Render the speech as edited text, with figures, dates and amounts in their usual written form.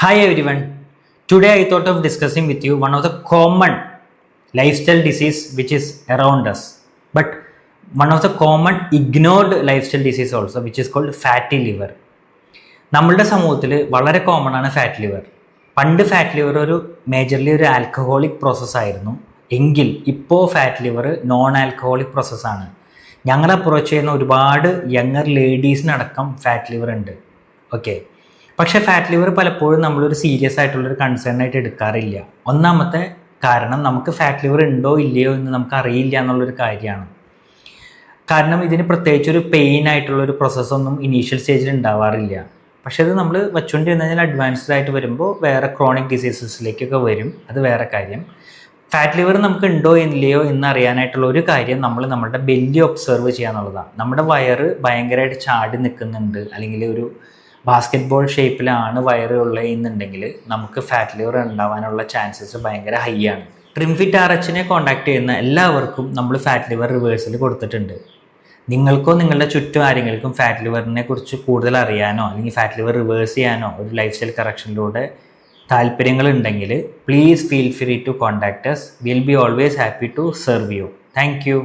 Hi everyone. Today I thought of discussing with you one of the common lifestyle disease which is around us, but one of the common ignored lifestyle disease also, which is called fatty liver. നമ്മളുടെ സമൂഹത്തിൽ വളരെ common ആണ് fat liver. പണ്ട് fat liver ഒരു majorly ഒരു alcoholic പ്രോസസ്സായിരുന്നു. എങ്കിൽ ഇപ്പോൾ fat liver non alcoholic പ്രോസസ്സാണ്. ഞങ്ങൾ അപ്രോച്ച് ചെയ്യുന്ന ഒരുപാട് യങ്ങർ ലേഡീസിനടക്കം ഫാറ്റ് ലിവർ ഉണ്ട്. ഓക്കെ, പക്ഷേ ഫാറ്റ് ലിവർ പലപ്പോഴും നമ്മളൊരു സീരിയസ് ആയിട്ടുള്ളൊരു കൺസേൺ ആയിട്ട് എടുക്കാറില്ല. ഒന്നാമത്തെ കാരണം നമുക്ക് ഫാറ്റ് ലിവർ ഉണ്ടോ ഇല്ലയോ എന്ന് നമുക്ക് അറിയില്ല എന്നുള്ളൊരു കാര്യമാണ്. കാരണം ഇതിന് പ്രത്യേകിച്ചൊരു പെയിൻ ആയിട്ടുള്ളൊരു പ്രോസസ്സൊന്നും ഇനീഷ്യൽ സ്റ്റേജിൽ ഉണ്ടാവാറില്ല. പക്ഷേ അത് നമ്മൾ വച്ചുകൊണ്ടിരുന്നു കഴിഞ്ഞാൽ അഡ്വാൻസ്ഡ് ആയിട്ട് വരുമ്പോൾ വേറെ ക്രോണിക് ഡിസീസസിലേക്കൊക്കെ വരും. അത് വേറെ കാര്യം. ഫാറ്റ് ലിവർ നമുക്ക് ഉണ്ടോ ഇല്ലയോ എന്ന് അറിയാനായിട്ടുള്ള ഒരു കാര്യം നമ്മൾ നമ്മുടെ ബെല്ലി ഒബ്സർവ് ചെയ്യുക എന്നുള്ളതാണ്. നമ്മുടെ വയറ് ഭയങ്കരമായിട്ട് ചാടി നിൽക്കുന്നുണ്ട്, അല്ലെങ്കിൽ ഒരു ബാസ്കറ്റ് ബോൾ ഷേപ്പിലാണ് വയറ് ഉള്ളതെന്നുണ്ടെങ്കിൽ നമുക്ക് ഫാറ്റ് ലിവർ ഉണ്ടാവാനുള്ള ചാൻസസ് ഭയങ്കര ഹൈ ആണ്. ട്രിംഫിറ്റ് RH കോൺടാക്ട് ചെയ്യുന്ന എല്ലാവർക്കും നമ്മൾ ഫാറ്റ് ലിവർ റിവേഴ്സൽ കൊടുത്തിട്ടുണ്ട്. നിങ്ങൾക്കോ നിങ്ങളുടെ ചുറ്റും ആരെങ്കിലും ഫാറ്റ് ലിവറിനെ കുറിച്ച് കൂടുതൽ അറിയാനോ അല്ലെങ്കിൽ ഫാറ്റ് ലിവർ റിവേഴ്സ് ചെയ്യാനോ ഒരു ലൈഫ് സ്റ്റൈൽ കറക്ഷനിലൂടെ താല്പര്യങ്ങളുണ്ടെങ്കിൽ please feel free to contact us. Will be always happy to serve you. Thank U.